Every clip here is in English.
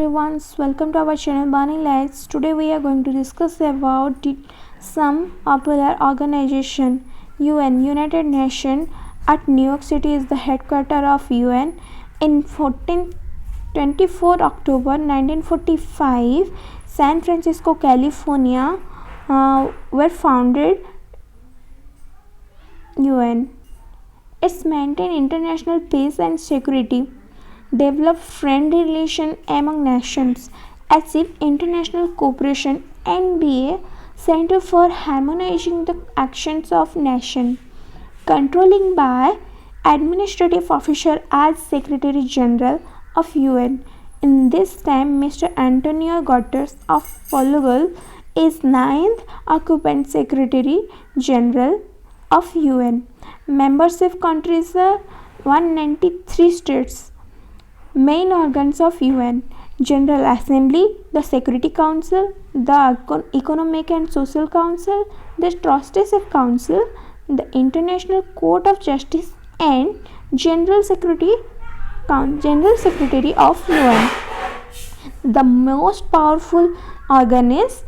everyone, welcome to our channel Burning Lights. Today we are going to discuss about some popular organization. UN, United Nations at New York City is the headquarters of UN. In 24 October 1945, San Francisco, California were founded UN. It's maintain international peace and security, develop friendly relations among nations, achieve international cooperation, and be a center for harmonizing the actions of nations, controlling by administrative officer as Secretary General of UN. In this time, Mr. Antonio Guterres of Portugal is ninth occupant Secretary General of UN. Membership countries are 193 states. Main organs of UN: General Assembly, the Security Council, the Economic and Social Council, the Trusteeship Council, the International Court of Justice, and General Secretary of UN. The most powerful organ is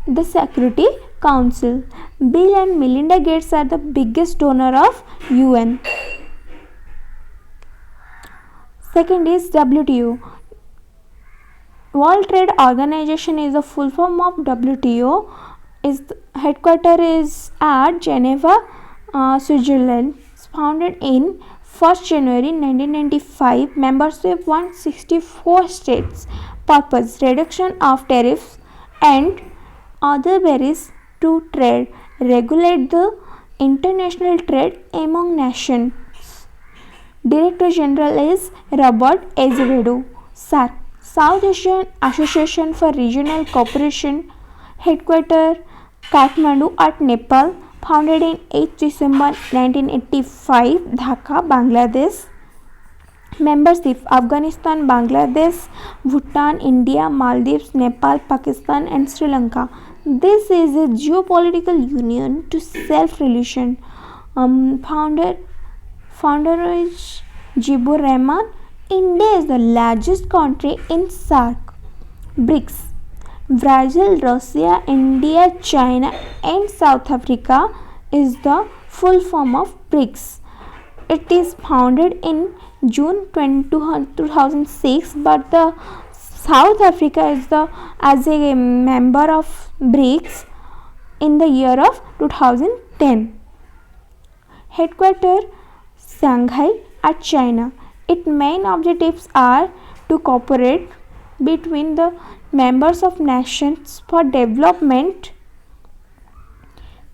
the Security Council. Bill and Melinda Gates are the biggest donor of UN. Second is WTO. World Trade Organization is the full form of WTO. Headquarters is at Geneva, Switzerland. It's founded in 1st January 1995. Membership 164 states. Purpose: reduction of tariffs and other barriers to trade. Regulate the international trade among nations. Director General is Robert Azevedo. SAARC, South Asian Association for Regional Cooperation, headquarters Kathmandu at Nepal, founded in 8 December 1985, Dhaka, Bangladesh. Membership: Afghanistan, Bangladesh, Bhutan, India, Maldives, Nepal, Pakistan, and Sri Lanka. This is a geopolitical union to self-relation. Founder is Jibur Rahman. India is the largest country in SAARC. BRICS: Brazil, Russia, India, China, and South Africa is the full form of BRICS. It is founded in June 2006, but the South Africa is as a member of BRICS in the year of 2010. Headquarters Shanghai at China. Its main objectives are to cooperate between the members of nations for development,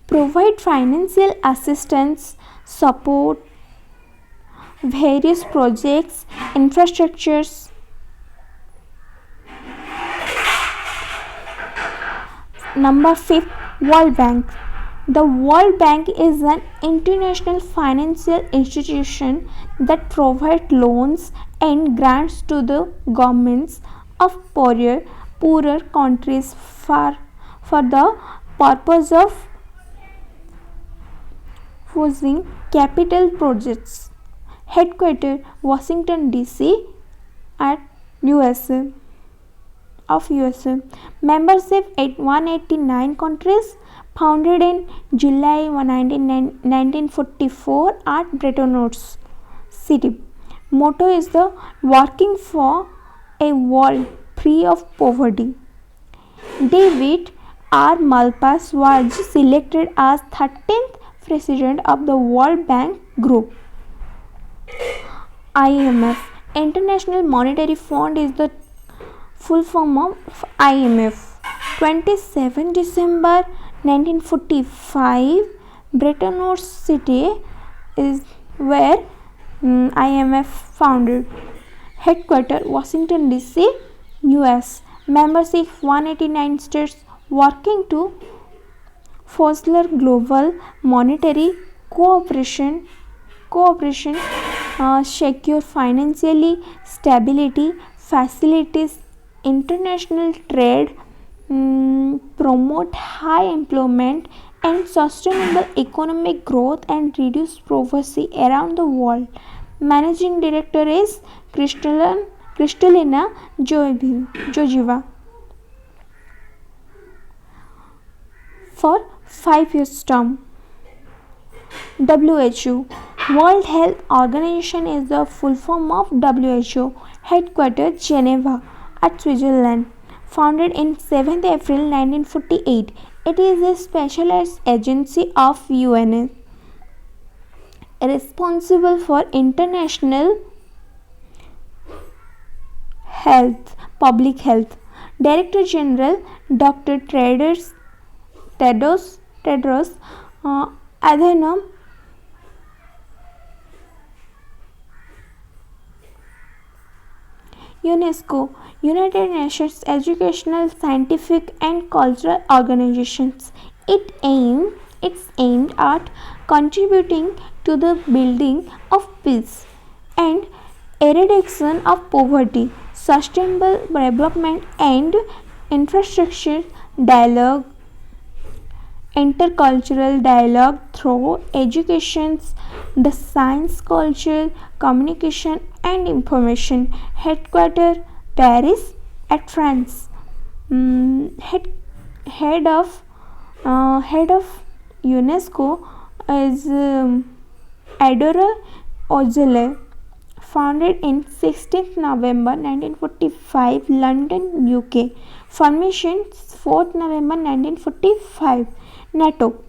provide financial assistance, support various projects, infrastructures. Number 5, World Bank. The World Bank is an international financial institution that provides loans and grants to the governments of poorer countries for the purpose of funding capital projects. Headquarters Washington DC at USA. Membership at 189 countries. Founded in July 1944 at Bretton Woods City. Motto is the working for a world free of poverty. David R. Malpass was selected as 13th president of the World Bank Group. IMF, International Monetary Fund, is the full form of IMF. 27 December 1945, Bretton Woods City is where IMF founded. Headquarters Washington DC, US. Membership 189 states, working to foster global monetary cooperation, secure financially stability, facilities international trade, promote high employment and sustainable economic growth, and reduce poverty around the world. Managing Director is Christian Kristalina Georgieva for 5 years term. WHO World Health Organization is the full form of WHO, headquartered Geneva at Switzerland, founded in 7th April 1948. It is a specialized agency of UN responsible for international public health. Director General Dr. Tedros Adhanom UNESCO, United Nations Educational, Scientific and Cultural Organizations. It's aimed at contributing to the building of peace and eradication of poverty, sustainable development and infrastructure dialogue, intercultural dialogue through education, the science, culture, communication and information. Headquarter Paris at France. Head of UNESCO is Adora Ozole, founded in 16th November 1945, London, UK. Formation 4th November 1945. NATO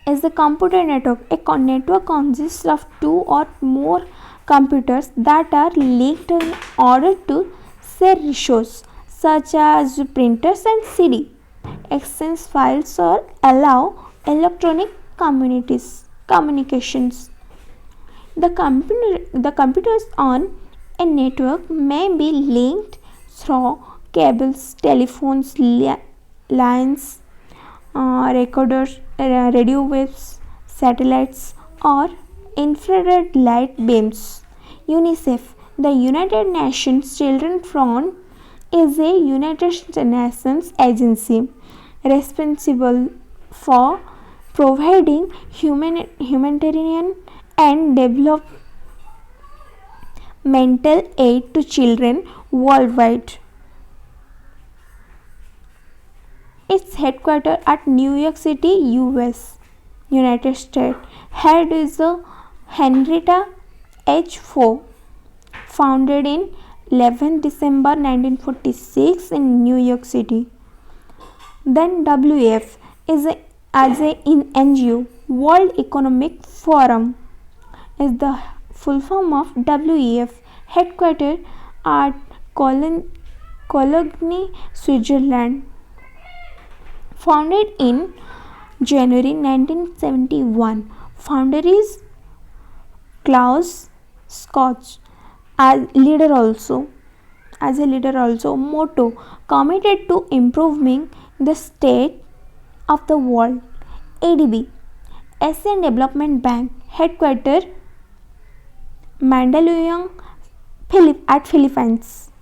is a computer network. A network consists of two or more computers that are linked in order to share resources such as printers and CD, exchange files or allow electronic communications. The computers on a network may be linked through cables, telephones, lines, recorders, radio waves, satellites, or infrared light beams. UNICEF, the United Nations Children's Fund, is a United Nations agency responsible for providing humanitarian and developmental aid to children worldwide. Its headquarters at New York City, US, United States. Head is Henrietta H. Fore, founded in 11 December 1946 in New York City. Then WEF is as a NGO, World Economic Forum, is the full form of WEF, headquartered at Cologne, Switzerland. Founded in January 1971. Founder is Klaus Scott as a leader also. Motto: committed to improving the state of the world. ADB, Asian Development Bank, headquartered Mandaluyong at Philippines.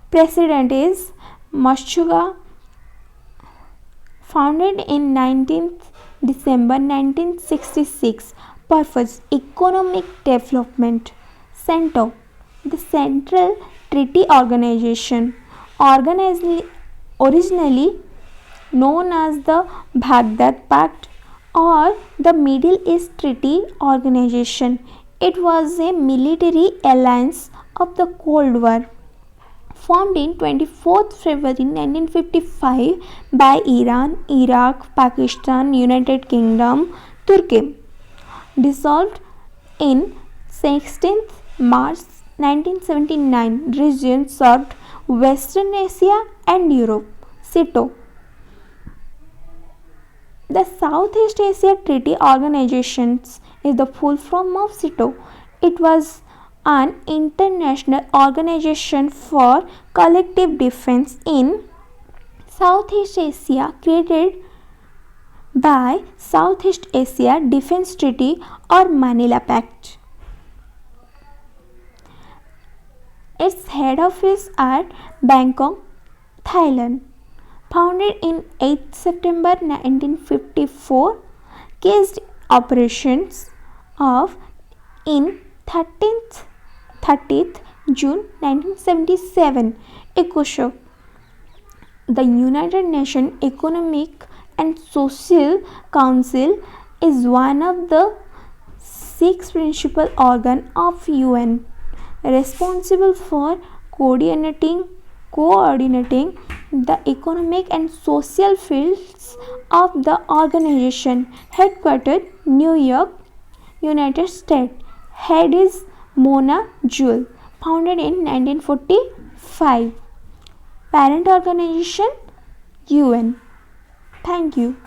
President is Maschuga, founded in 19th December 1966. Purpose: economic development. Center, the Central Treaty Organization, originally known as the Baghdad Pact or the Middle East Treaty Organization. It was a military alliance of the Cold War. Formed in 24th February 1955 by Iran, Iraq, Pakistan, United Kingdom, Turkey. Dissolved in 16th March 1979. Region served Western Asia and Europe. SITO, the Southeast Asia Treaty Organization, is the full form of SITO. It was an international organization for collective defense in Southeast Asia, created by Southeast Asia Defense Treaty or Manila Pact. Its head office at Bangkok, Thailand. Founded in 8 September 1954, cased operations of in 30th June 1977. ECOSOC, the United Nations Economic and Social Council, is one of the six principal organs of UN responsible for coordinating the economic and social fields of the organization. Headquartered New York, United States. Head is Mona Jewel. Founded in 1945. Parent organization UN. Thank you.